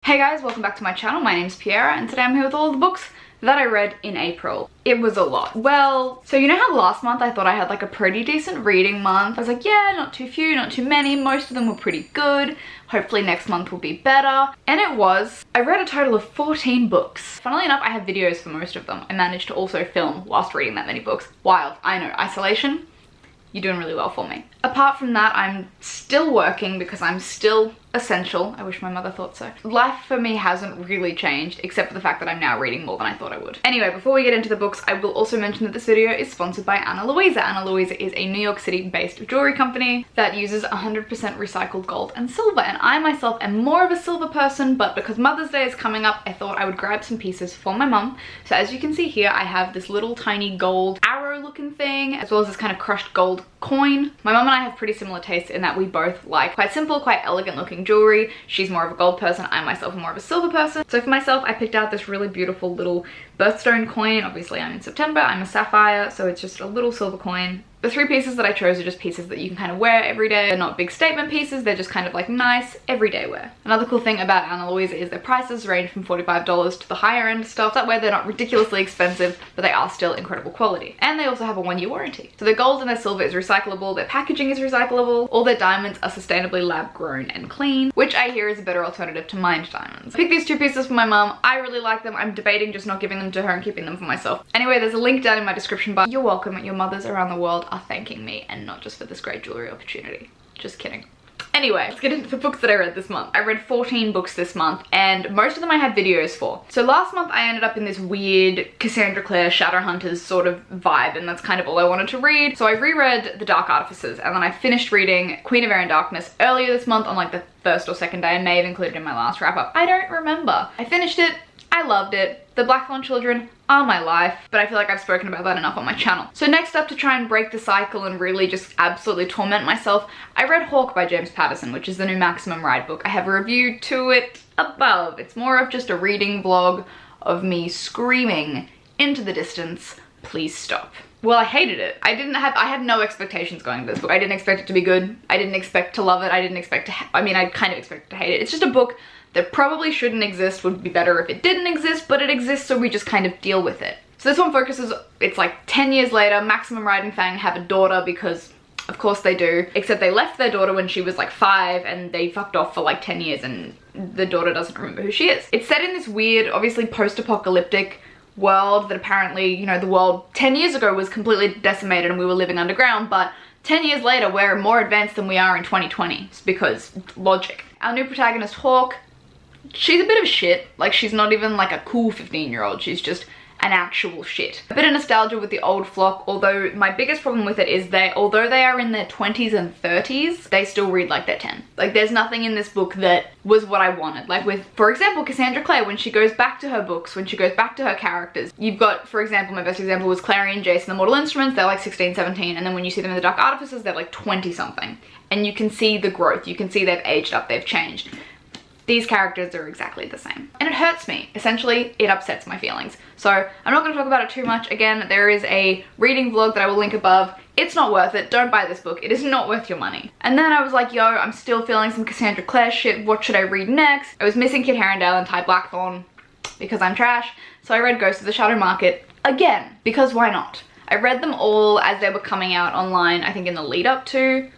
Hey guys, welcome back to my channel. My name's Piera and today I'm here with all the books that I read in April. It was a lot. Well, so you know how last month I thought I had like a pretty decent reading month? I was like, yeah, not too few, not too many. Most of them were pretty good. Hopefully next month will be better. And it was. I read a total of 14 books. Funnily enough, I have videos for most of them. I managed to also film whilst reading that many books. Wild, I know, isolation. You're doing really well for me. Apart from that, I'm still working because I'm still essential. I wish my mother thought so. Life for me hasn't really changed except for the fact that I'm now reading more than I thought I would. Anyway, before we get into the books, I will also mention that this video is sponsored by Ana Luisa. Ana Luisa is a New York City based jewelry company that uses 100% recycled gold and silver, and I myself am more of a silver person, but because Mother's Day is coming up, I thought I would grab some pieces for my mum. So as you can see here, I have this little tiny gold arrow looking thing, as well as this kind of crushed gold coin. My mum and I have pretty similar tastes in that we both like quite simple, quite elegant looking jewelry. She's more of a gold person, I myself am more of a silver person. So for myself, I picked out this really beautiful little birthstone coin. Obviously I'm in September, I'm a sapphire, so it's just a little silver coin. The three pieces that I chose are just pieces that you can kind of wear every day. They're not big statement pieces, they're just kind of like nice everyday wear. Another cool thing about Ana Luisa is their prices range from $45 to the higher end stuff. That way they're not ridiculously expensive, but they are still incredible quality. And they also have a 1-year warranty. So their gold and their silver is recyclable, their packaging is recyclable, all their diamonds are sustainably lab grown and clean, which I hear is a better alternative to mined diamonds. I picked these two pieces for my mum. I really like them. I'm debating just not giving them to her and keeping them for myself. Anyway, there's a link down in my description bar. You're welcome. Your mothers around the world are thanking me, and not just for this great jewelry opportunity. Just kidding. Anyway, let's get into the books that I read this month. I read 14 books this month, and most of them I had videos for. So last month I ended up in this weird Cassandra Clare Shadowhunters sort of vibe, and that's kind of all I wanted to read. So I reread The Dark Artificers, and then I finished reading Queen of Air and Darkness earlier this month on like the first or second day. I may have included it in my last wrap up. I don't remember. I finished it. I loved it. The Blackthorn Children are my life, but I feel like I've spoken about that enough on my channel. So next up, to try and break the cycle and really just absolutely torment myself, I read Hawk by James Patterson, which is the new Maximum Ride book. I have a review to it above. It's more of just a reading vlog of me screaming into the distance, please stop. Well, I hated it. I had no expectations going to this book. I didn't expect it to be good. I didn't expect to love it. I didn't expect to, I kind of expected to hate it. It's just a book that probably shouldn't exist, would be better if it didn't exist, but it exists, so we just kind of deal with it. So this one focuses, it's like 10 years later, Maximum Ride and Fang have a daughter because of course they do, except they left their daughter when she was like 5 and they fucked off for like 10 years and the daughter doesn't remember who she is. It's set in this weird, obviously post-apocalyptic world that apparently, you know, the world 10 years ago was completely decimated and we were living underground, but 10 years later we're more advanced than we are in 2020 because logic. Our new protagonist, Hawk, she's a bit of shit. Like, she's not even like a cool 15-year-old. She's just an actual shit. A bit of nostalgia with the old flock, although my biggest problem with it is although they are in their 20s and 30s, they still read like they're 10. Like, there's nothing in this book that was what I wanted. Like with, for example, Cassandra Clare, when she goes back to her books, when she goes back to her characters, you've got, for example, my best example was Clary and Jason, the Mortal Instruments. They're like 16, 17, and then when you see them in The Dark Artificers, they're like 20 something. And you can see the growth. You can see they've aged up, they've changed. These characters are exactly the same. And it hurts me. Essentially, it upsets my feelings. So I'm not going to talk about it too much. Again, there is a reading vlog that I will link above. It's not worth it. Don't buy this book. It is not worth your money. And then I was like, yo, I'm still feeling some Cassandra Clare shit. What should I read next? I was missing Kit Haringale and Ty Blackthorn because I'm trash. So I read Ghost of the Shadow Market again, because why not? I read them all as they were coming out online, I think in the lead up to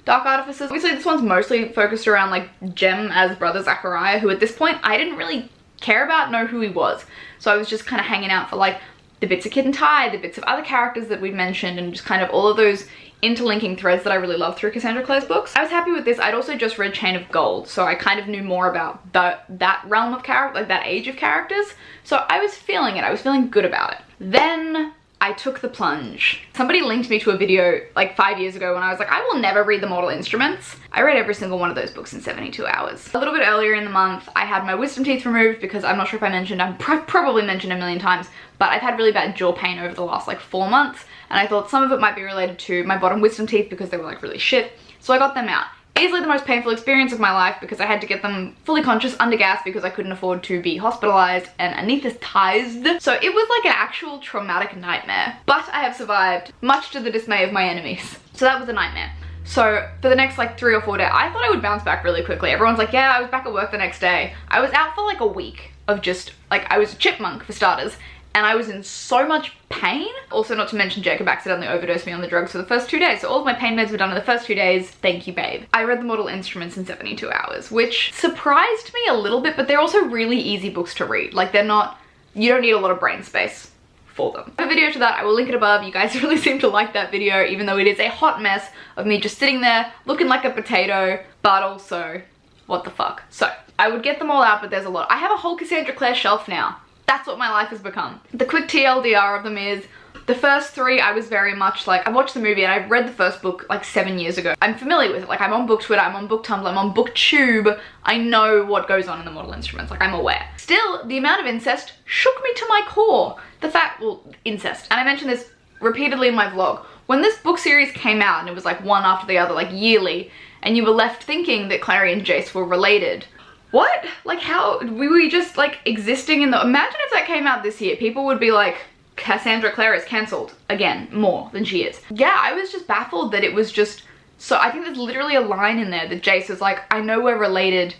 Dark Artificers. Obviously this one's mostly focused around like Jem as Brother Zachariah, who at this point I didn't really care about, know who he was. So I was just kind of hanging out for like the bits of Kit and Ty, the bits of other characters that we'd mentioned, and just kind of all of those interlinking threads that I really love through Cassandra Clare's books. I was happy with this. I'd also just read Chain of Gold, so I kind of knew more about that realm of character, like that age of characters. So I was feeling it. I was feeling good about it. Then I took the plunge. Somebody linked me to a video like 5 years ago when I was like, I will never read the Mortal Instruments. I read every single one of those books in 72 hours. A little bit earlier in the month, I had my wisdom teeth removed because I'm not sure if I mentioned, I've probably mentioned a million times, but I've had really bad jaw pain over the last like 4 months, and I thought some of it might be related to my bottom wisdom teeth because they were like really shit. So I got them out. Easily the most painful experience of my life because I had to get them fully conscious under gas because I couldn't afford to be hospitalized and anesthetized. So it was like an actual traumatic nightmare. But I have survived, much to the dismay of my enemies. So that was a nightmare. So for the next like 3 or 4 days, I thought I would bounce back really quickly. Everyone's like, yeah, I was back at work the next day. I was out for like a week of just, like, I was a chipmunk for starters, and I was in so much pain. Also, not to mention Jacob accidentally overdosed me on the drugs for the first 2 days. So all of my pain meds were done in the first 2 days. Thank you, babe. I read the Mortal Instruments in 72 hours, which surprised me a little bit, but they're also really easy books to read. Like, they're not, you don't need a lot of brain space for them. I have a video to that, I will link it above. You guys really seem to like that video, even though it is a hot mess of me just sitting there looking like a potato, but also, what the fuck. So, I would get them all out, but there's a lot. I have a whole Cassandra Clare shelf now. That's what my life has become. The quick TLDR of them is, the first 3 I was very much like, I watched the movie and I read the first book like 7 years ago. I'm familiar with it, like I'm on book Twitter, I'm on book Tumblr, I'm on booktube. I know what goes on in the Mortal Instruments, like I'm aware. Still, the amount of incest shook me to my core. The fact, well, incest. And I mentioned this repeatedly in my vlog. When this book series came out and it was like one after the other, like yearly, and you were left thinking that Clary and Jace were related. What? Like how, we were just like existing in the, imagine if that came out this year, people would be like, Cassandra Clare is cancelled again, more than she is. Yeah, I was just baffled that it was just, so I think there's literally a line in there that Jace is like, I know we're related,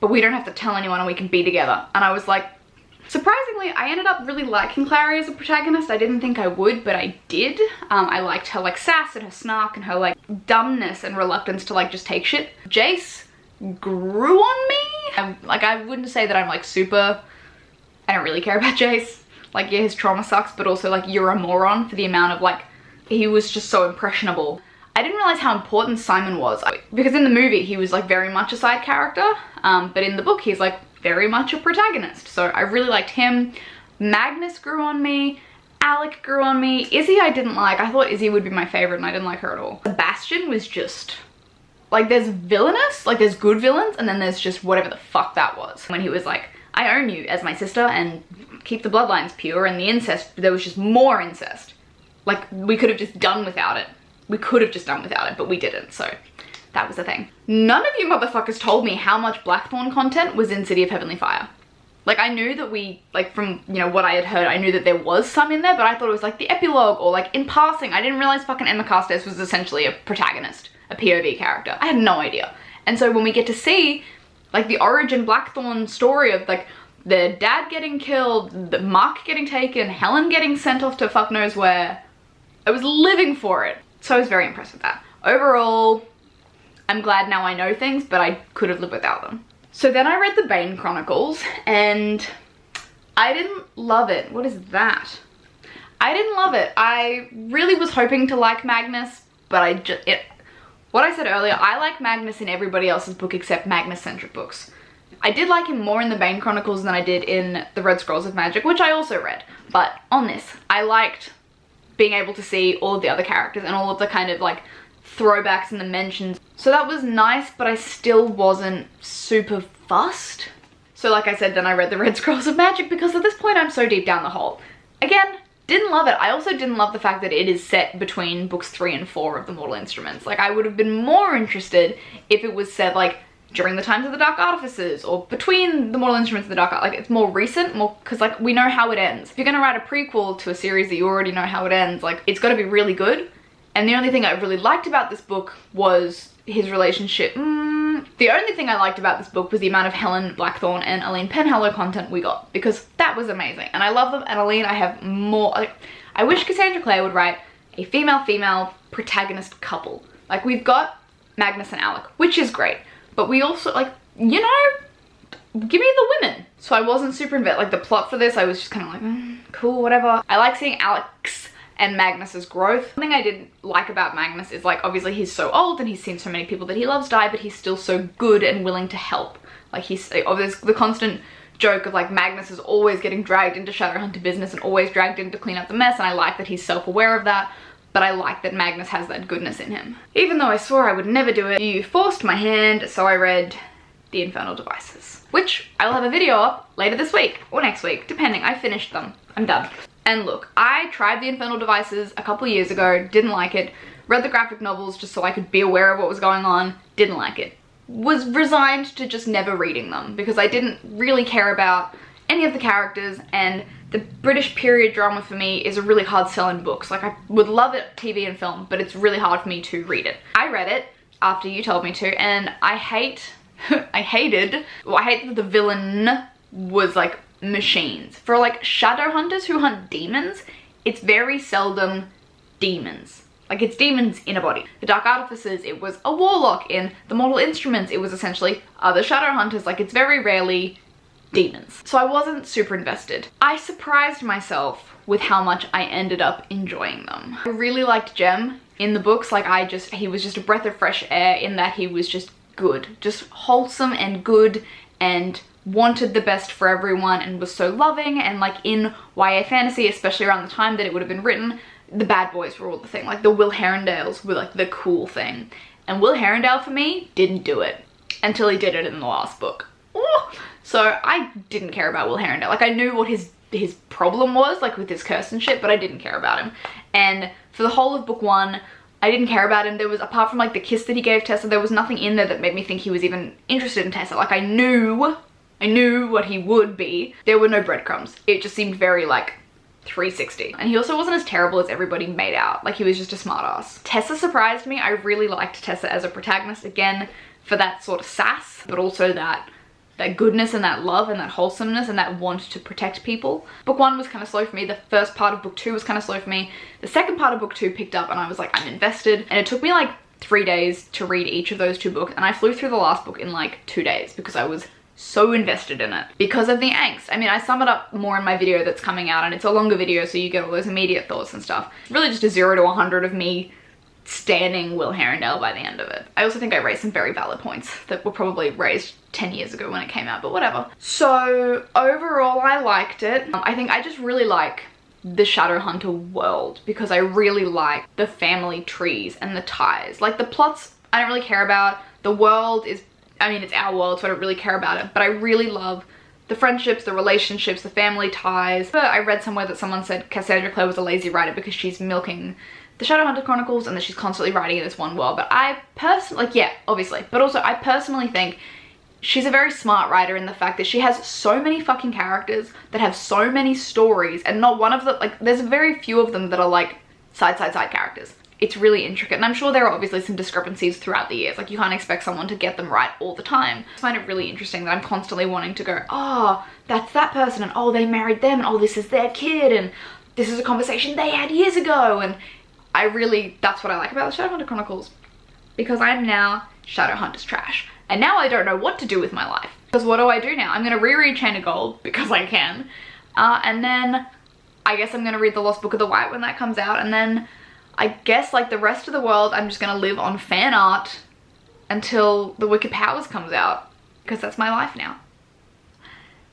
but we don't have to tell anyone and we can be together. And I was like, surprisingly, I ended up really liking Clary as a protagonist. I didn't think I would, but I did. I liked her like sass and her snark and her like dumbness and reluctance to like just take shit. Jace grew on me. I wouldn't say that I'm like super, I don't really care about Jace. Like, yeah, his trauma sucks, but also like you're a moron for the amount of like, he was just so impressionable. I didn't realize how important Simon was, because in the movie he was like very much a side character, but in the book he's like very much a protagonist. So I really liked him. Magnus grew on me. Alec grew on me. Izzy I didn't like. I thought Izzy would be my favorite and I didn't like her at all. Sebastian was just, like there's villainous, like there's good villains, and then there's just whatever the fuck that was. When he was like, I own you as my sister and keep the bloodlines pure, and the incest, there was just more incest. Like, we could have just done without it. We could have just done without it, but we didn't, so that was the thing. None of you motherfuckers told me how much Blackthorn content was in City of Heavenly Fire. Like, I knew that we, like from, you know, what I had heard, I knew that there was some in there, but I thought it was like the epilogue or like in passing. I didn't realize fucking Emma Carstairs was essentially a protagonist, a POV character. I had no idea. And so when we get to see like the origin Blackthorn story of like the dad getting killed, the Mark getting taken, Helen getting sent off to fuck knows where, I was living for it. So I was very impressed with that. Overall, I'm glad now I know things, but I could have lived without them. So then I read the Bane Chronicles and I didn't love it. What is that? I didn't love it. I really was hoping to like Magnus, but what I said earlier, I like Magnus in everybody else's book except Magnus-centric books. I did like him more in the Bane Chronicles than I did in the Red Scrolls of Magic, which I also read. But on this, I liked being able to see all of the other characters and all of the kind of like throwbacks and the mentions. So that was nice, but I still wasn't super fussed. So like I said, then I read the Red Scrolls of Magic because at this point I'm so deep down the hole. Again, didn't love it. I also didn't love the fact that it is set between books 3 and 4 of the Mortal Instruments. Like, I would have been more interested if it was set like during the times of the Dark Artificers or between the Mortal Instruments and the Dark Art. Like, it's more recent, more, because like we know how it ends. If you're gonna write a prequel to a series that you already know how it ends, like it's gotta be really good. And the only thing I really liked about this book was his relationship. The only thing I liked about this book was the amount of Helen Blackthorn and Aline Penhallow content we got, because that was amazing. And I love them, and Aline, I have more, like, I wish Cassandra Clare would write a female-female protagonist couple. Like, we've got Magnus and Alec, which is great, but we also, like, you know, give me the women. So I wasn't super invested. Like, the plot for this, I was just kind of like, cool, whatever. I like seeing Alec's and Magnus's growth. One thing I didn't like about Magnus is, like, obviously he's so old and he's seen so many people that he loves die, but he's still so good and willing to help. Like, there's the constant joke of, like, Magnus is always getting dragged into Shadowhunter business and always dragged in to clean up the mess, and I like that he's self-aware of that, but I like that Magnus has that goodness in him. Even though I swore I would never do it, you forced my hand, so I read The Infernal Devices, which I will have a video up later this week or next week, depending. I finished them. I'm done. And look, I tried The Infernal Devices a couple of years ago, didn't like it, read the graphic novels just so I could be aware of what was going on, didn't like it. Was resigned to just never reading them because I didn't really care about any of the characters, and the British period drama for me is a really hard sell in books. Like, I would love it TV and film, but it's really hard for me to read it. I read it after you told me to, and I hate that the villain was like machines. For like shadow hunters who hunt demons, it's very seldom demons. Like, it's demons in a body. The Dark Artificers, it was a warlock. In the Mortal Instruments, it was essentially other shadow hunters. Like, it's very rarely demons. So I wasn't super invested. I surprised myself with how much I ended up enjoying them. I really liked Jem in the books. Like, he was just a breath of fresh air in that he was just good. Just wholesome and good and wanted the best for everyone and was so loving. And like in YA fantasy, especially around the time that it would have been written, the bad boys were all the thing. Like the Will Herondales were like the cool thing. And Will Herondale for me didn't do it until he did it in the last book. Ooh. So I didn't care about Will Herondale. Like, I knew what his problem was, like with his curse and shit, but I didn't care about him. And for the whole of book 1, I didn't care about him. There was, apart from like the kiss that he gave Tessa, there was nothing in there that made me think he was even interested in Tessa. Like, I knew what he would be. There were no breadcrumbs. It just seemed very like 360. And he also wasn't as terrible as everybody made out. Like, he was just a smartass. Tessa surprised me. I really liked Tessa as a protagonist, again, for that sort of sass, but also that goodness and that love and that wholesomeness and that want to protect people. Book 1 was kind of slow for me. The first part of book 2 was kind of slow for me. The second part of book 2 picked up and I was like, I'm invested. And it took me like 3 days to read each of those 2 books, and I flew through the last book in like 2 days because I was so invested in it because of the angst. I mean, I sum it up more in my video that's coming out, and it's a longer video, so you get all those immediate thoughts and stuff. It's really just a 0 to 100 of me standing Will Herondale by the end of it. I also think I raised some very valid points that were probably raised 10 years ago when it came out, but whatever. So overall, I liked it. I think I just really like the Shadowhunter world because I really like the family trees and the ties. Like, the plots I don't really care about. The world is, I mean, it's our world, so I don't really care about it, but I really love the friendships, the relationships, the family ties. But I read somewhere that someone said Cassandra Clare was a lazy writer because she's milking the Shadowhunter Chronicles and that she's constantly writing in this one world. But I personally, like, yeah, obviously, but also I personally think she's a very smart writer in the fact that she has so many fucking characters that have so many stories, and not one of them, like, there's very few of them that are like side characters. It's really intricate, and I'm sure there are obviously some discrepancies throughout the years. Like, you can't expect someone to get them right all the time. I find it really interesting that I'm constantly wanting to go, oh, that's that person, and oh, they married them, and oh, this is their kid, and this is a conversation they had years ago. And I really, that's what I like about the Shadowhunter Chronicles, because I'm now Shadowhunter's trash. And now I don't know what to do with my life. Because what do I do now? I'm going to reread Chain of Gold, because I can. And then I guess I'm going to read The Lost Book of the White when that comes out, and then I guess, like the rest of the world, I'm just gonna live on fan art until The Wicked Powers comes out, because that's my life now.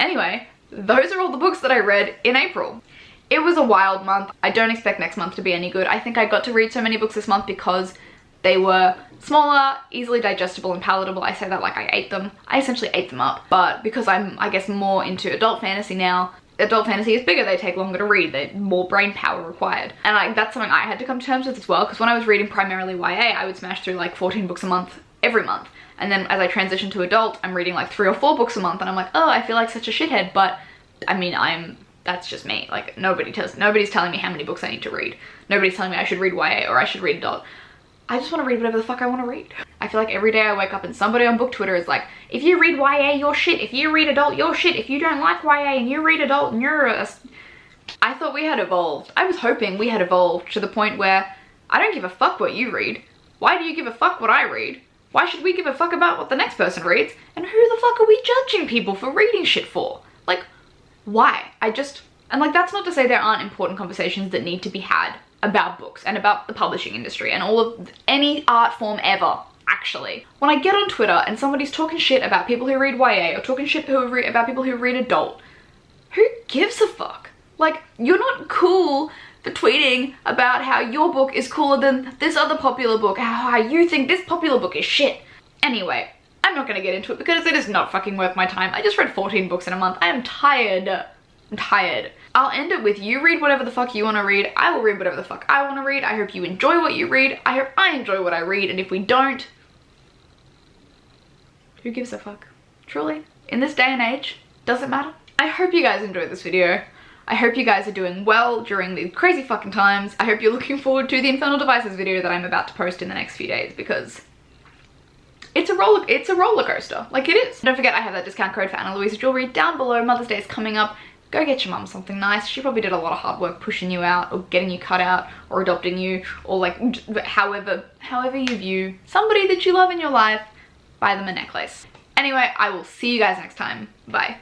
Anyway, those are all the books that I read in April. It was a wild month. I don't expect next month to be any good. I think I got to read so many books this month because they were smaller, easily digestible and palatable. I say that like I ate them. I essentially ate them up. But because I'm, I guess, more into adult fantasy now, adult fantasy is bigger, they take longer to read, they're more brain power required. And that's something I had to come to terms with as well, because when I was reading primarily YA, I would smash through like 14 books a month every month. And then as I transitioned to adult, I'm reading like 3 or 4 books a month, and I'm like, oh, I feel like such a shithead. But I mean, that's just me. Like, nobody's telling me how many books I need to read. Nobody's telling me I should read YA or I should read adult. I just want to read whatever the fuck I want to read. I feel like every day I wake up and somebody on book Twitter is like, if you read YA, you're shit. If you read adult, you're shit. If you don't like YA and you read adult, and you're a... I thought we had evolved. I was hoping we had evolved to the point where I don't give a fuck what you read. Why do you give a fuck what I read? Why should we give a fuck about what the next person reads? And who the fuck are we judging people for reading shit for? Like, why? And like, that's not to say there aren't important conversations that need to be had about books and about the publishing industry and all of any art form ever, actually. When I get on Twitter and somebody's talking shit about people who read YA or talking shit about people who read adult, who gives a fuck? Like, you're not cool for tweeting about how your book is cooler than this other popular book, how you think this popular book is shit. Anyway, I'm not gonna get into it because it is not fucking worth my time. I just read 14 books in a month. I am tired. I'm tired. I'll end it with, you read whatever the fuck you want to read. I will read whatever the fuck I want to read. I hope you enjoy what you read. I hope I enjoy what I read. And if we don't, who gives a fuck? Truly, in this day and age, does it matter? I hope you guys enjoyed this video. I hope you guys are doing well during these crazy fucking times. I hope you're looking forward to the Infernal Devices video that I'm about to post in the next few days, because it's a roller coaster. Like, it is. Don't forget, I have that discount code for Ana Luisa jewelry down below. Mother's Day is coming up. Go get your mum something nice. She probably did a lot of hard work pushing you out, or getting you cut out, or adopting you, or like however you view somebody that you love in your life, buy them a necklace. Anyway, I will see you guys next time. Bye.